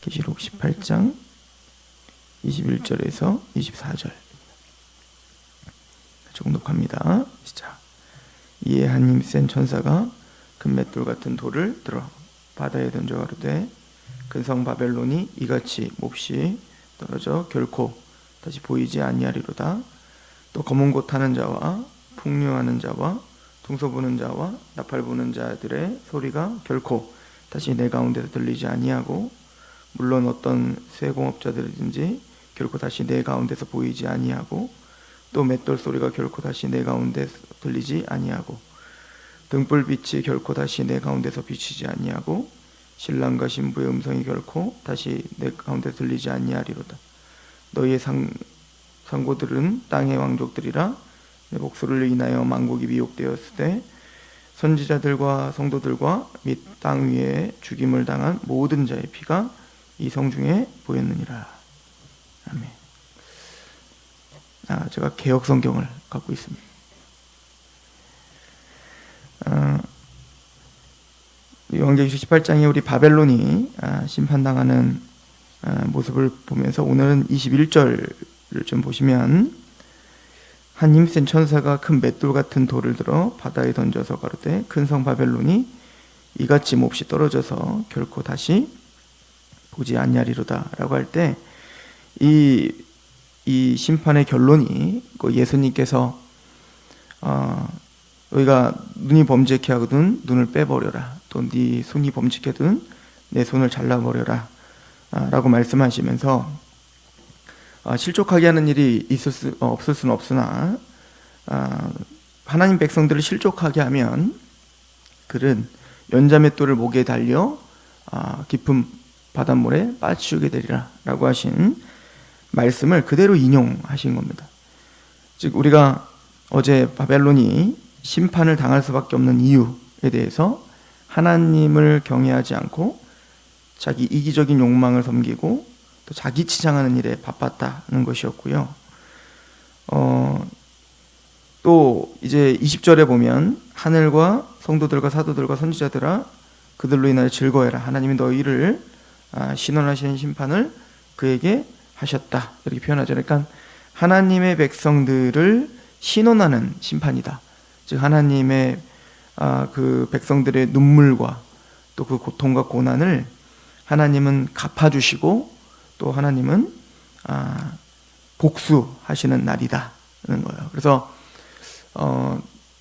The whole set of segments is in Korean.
계시록 18장 21절에서 24절 정독합니다. 시작. 이에 한 힘 센 천사가 큰 맷돌 같은 돌을 들어 바다에 던져 가로되 큰 성 바벨론이 이같이 몹시 떨어져 결코 다시 보이지 아니하리로다. 또 검은 곳 타는 자와 풍류하는 자와 둥소 부는 자와 나팔 부는 자들의 소리가 결코 다시 내 가운데서 들리지 아니하고 물론 어떤 쇠공업자들이든지 결코 다시 내 가운데서 보이지 아니하고 또 맷돌 소리가 결코 다시 내 가운데서 들리지 아니하고 등불빛이 결코 다시 내 가운데서 비치지 아니하고 신랑과 신부의 음성이 결코 다시 내 가운데 들리지 아니하리로다. 너희의 상고들은 땅의 왕족들이라. 내 복수를 인하여 만국이 미혹되었을 때 선지자들과 성도들과 및 땅 위에 죽임을 당한 모든 자의 피가 이 성 중에 보였느니라. 아멘. 제가 개역 성경을 갖고 있습니다. 요한계시록 18장에 우리 바벨론이 심판당하는 모습을 보면서 오늘은 21절을 좀 보시면 한 힘센 천사가 큰 맷돌 같은 돌을 들어 바다에 던져서 가로되 큰 성 바벨론이 이같이 몹시 떨어져서 결코 다시 보지 아니하리로다 라고 할 때 이 심판의 결론이 예수님께서 너희가 눈이 범죄케 하거든 눈을 빼버려라, 또 네 손이 범죄케든 내 손을 잘라버려라 라고 말씀하시면서 실족하게 하는 일이 없을 수는 없으나 하나님 백성들을 실족하게 하면 그는 연자맷돌을 목에 달려 깊은 바닷물에 빠지게 되리라 라고 하신 말씀을 그대로 인용하신 겁니다. 즉 우리가 어제 바벨론이 심판을 당할 수밖에 없는 이유에 대해서 하나님을 경외하지 않고 자기 이기적인 욕망을 섬기고 또 자기 치장하는 일에 바빴다는 것이었고요. 또 이제 20절에 보면 하늘과 성도들과 사도들과 선지자들아 그들로 인하여 즐거워해라. 하나님이 너희를 신원하시는 심판을 그에게 하셨다. 이렇게 표현하죠. 그러니까 하나님의 백성들을 신원하는 심판이다. 즉 하나님의 그 백성들의 눈물과 또 그 고통과 고난을 하나님은 갚아주시고 또 하나님은 복수하시는 날이다는 거예요. 그래서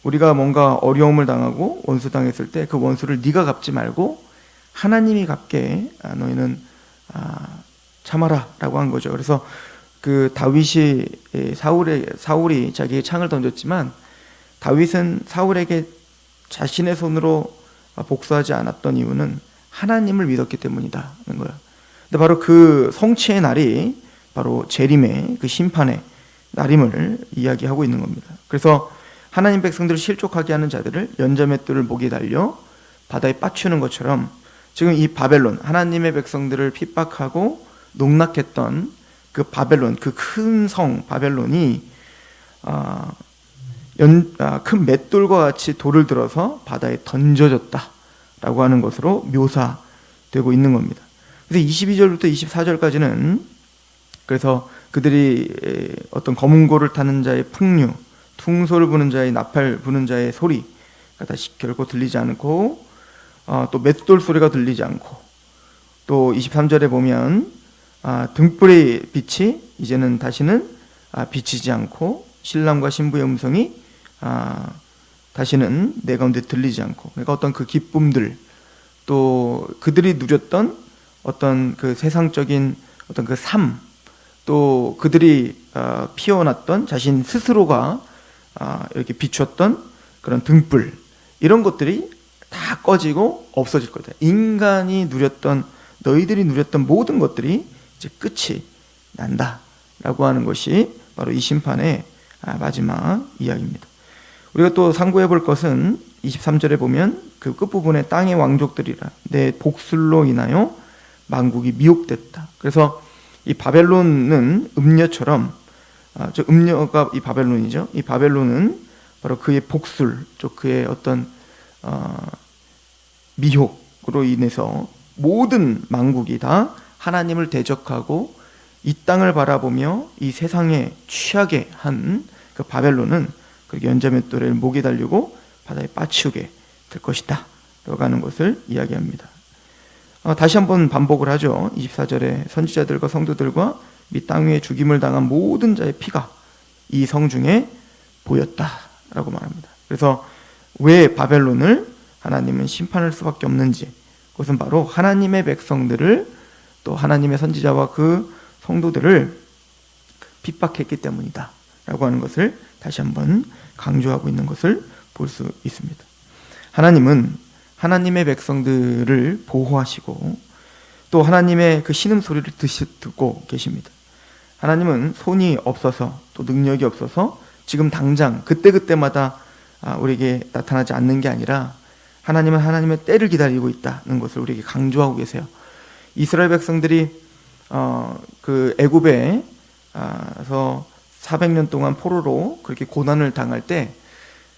우리가 뭔가 어려움을 당하고 원수 당했을 때 그 원수를 네가 갚지 말고 하나님이 갚게 너희는 참아라 라고 한 거죠. 그래서 그 다윗이 사울이 자기의 창을 던졌지만 다윗은 사울에게 자신의 손으로 복수하지 않았던 이유는 하나님을 믿었기 때문이다는 거예요. 근데 바로 그 성취의 날이 바로 재림의 그 심판의 날임을 이야기하고 있는 겁니다. 그래서 하나님 백성들을 실족하게 하는 자들을 연자맷돌을 목에 달려 바다에 빠추는 것처럼 지금 이 바벨론, 하나님의 백성들을 핍박하고 농락했던 그 바벨론, 그 큰 성 바벨론이 큰 맷돌과 같이 돌을 들어서 바다에 던져졌다라고 하는 것으로 묘사되고 있는 겁니다. 그래서 22절부터 24절까지는 그래서 그들이 어떤 검은 고를 타는 자의 풍류, 퉁소를 부는 자의 나팔 부는 자의 소리가 다시 결코 들리지 않고 또 맷돌 소리가 들리지 않고 또 23절에 보면 등불의 빛이 이제는 다시는 비치지 않고 신랑과 신부의 음성이 다시는 내 가운데 들리지 않고 그러니까 어떤 그 기쁨들 또 그들이 누렸던 어떤 그 세상적인 어떤 그 삶 또 그들이 피워놨던 자신 스스로가 이렇게 비추었던 그런 등불 이런 것들이 다 꺼지고 없어질 거다. 인간이 누렸던 너희들이 누렸던 모든 것들이 이제 끝이 난다라고 하는 것이 바로 이 심판의 마지막 이야기입니다. 우리가 또 상고해 볼 것은 23절에 보면 그 끝부분에 땅의 왕족들이라 내 복술로 인하여 만국이 미혹됐다. 그래서 이 바벨론은 음녀처럼 음녀가 이 바벨론이죠. 이 바벨론은 바로 그의 복술, 그의 어떤 미혹으로 인해서 모든 만국이 다 하나님을 대적하고 이 땅을 바라보며 이 세상에 취하게 한 그 바벨론은 그 연자맷돌에 목이 달리고 바다에 빠치우게 될 것이다 라고 하는 것을 이야기합니다. 다시 한번 반복을 하죠. 24절에 선지자들과 성도들과 및 땅 위에 죽임을 당한 모든 자의 피가 이 성중에 보였다라고 말합니다. 그래서 왜 바벨론을 하나님은 심판할 수밖에 없는지, 그것은 바로 하나님의 백성들을, 또 하나님의 선지자와 그 성도들을 핍박했기 때문이다 라고 하는 것을 다시 한번 강조하고 있는 것을 볼 수 있습니다. 하나님은 하나님의 백성들을 보호하시고 또 하나님의 그 신음소리를 듣고 계십니다. 하나님은 손이 없어서 또 능력이 없어서 지금 당장 그때그때마다 우리에게 나타나지 않는 게 아니라 하나님은 하나님의 때를 기다리고 있다는 것을 우리에게 강조하고 계세요. 이스라엘 백성들이 그 애굽에서 400년 동안 포로로 그렇게 고난을 당할 때,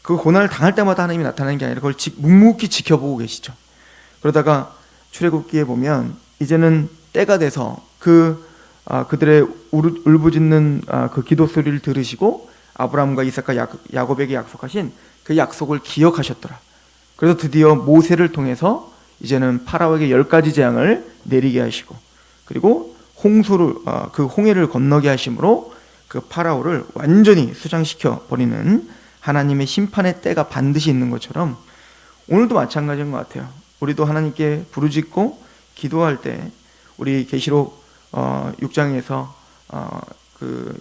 그 고난을 당할 때마다 하나님이 나타나는 게 아니라 그걸 묵묵히 지켜보고 계시죠. 그러다가 출애굽기에 보면 이제는 때가 돼서 그들의 울부짖는 그 기도 소리를 들으시고 아브라함과 이삭과 야곱에게 약속하신 그 약속을 기억하셨더라. 그래서 드디어 모세를 통해서 이제는 파라오에게 10가지 재앙을 내리게 하시고, 그리고 그 홍해를 건너게 하심으로 그 파라오를 완전히 수장시켜 버리는 하나님의 심판의 때가 반드시 있는 것처럼 오늘도 마찬가지인 것 같아요. 우리도 하나님께 부르짖고 기도할 때, 우리 계시록 6장에서 그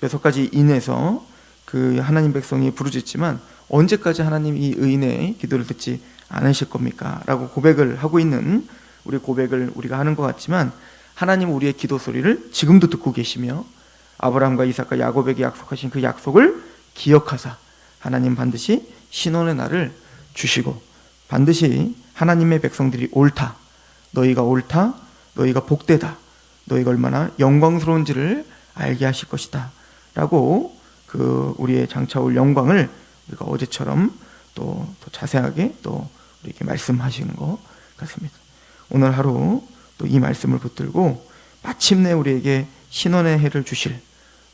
6가지 인에서 그 하나님 백성이 부르짖지만 언제까지 하나님 이 의인의 기도를 듣지 않으실 겁니까? 라고 고백을 하고 있는 우리 고백을 우리가 하는 것 같지만, 하나님은 우리의 기도 소리를 지금도 듣고 계시며 아브라함과 이삭과 야곱에게 약속하신 그 약속을 기억하사 하나님 반드시 신원의 날을 주시고, 반드시 하나님의 백성들이 옳다, 너희가 옳다, 너희가 복되다, 너희가 얼마나 영광스러운지를 알게 하실 것이다 라고 그 우리의 장차올 영광을 우리가 어제처럼 또 자세하게 또 우리에게 말씀하시는 것 같습니다. 오늘 하루 또 이 말씀을 붙들고 마침내 우리에게 신원의 해를 주실,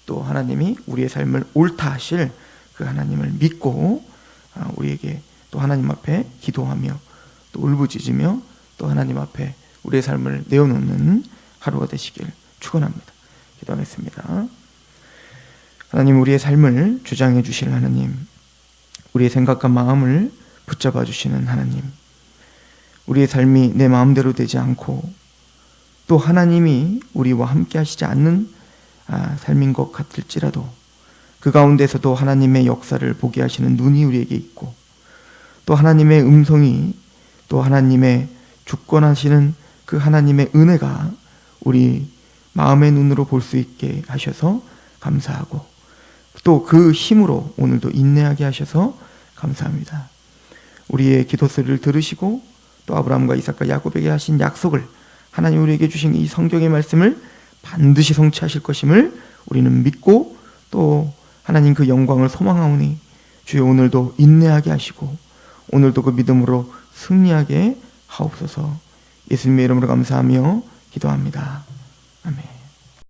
또 하나님이 우리의 삶을 옳다 하실 그 하나님을 믿고 우리에게 또 하나님 앞에 기도하며 또 울부짖으며 또 하나님 앞에 우리의 삶을 내어놓는 하루가 되시길 축원합니다. 기도하겠습니다. 하나님, 우리의 삶을 주장해 주실 하나님, 우리의 생각과 마음을 붙잡아 주시는 하나님, 우리의 삶이 내 마음대로 되지 않고 또 하나님이 우리와 함께 하시지 않는 삶인 것 같을지라도 그 가운데서도 하나님의 역사를 보게 하시는 눈이 우리에게 있고, 또 하나님의 음성이, 또 하나님의 주권하시는 그 하나님의 은혜가 우리 마음의 눈으로 볼 수 있게 하셔서 감사하고, 또 그 힘으로 오늘도 인내하게 하셔서 감사합니다. 우리의 기도 소리를 들으시고 또 아브라함과 이삭과 야곱에게 하신 약속을, 하나님 우리에게 주신 이 성경의 말씀을 반드시 성취하실 것임을 우리는 믿고 또 하나님 그 영광을 소망하오니 주여 오늘도 인내하게 하시고 오늘도 그 믿음으로 승리하게 하옵소서. 예수님의 이름으로 감사하며 기도합니다. 아멘.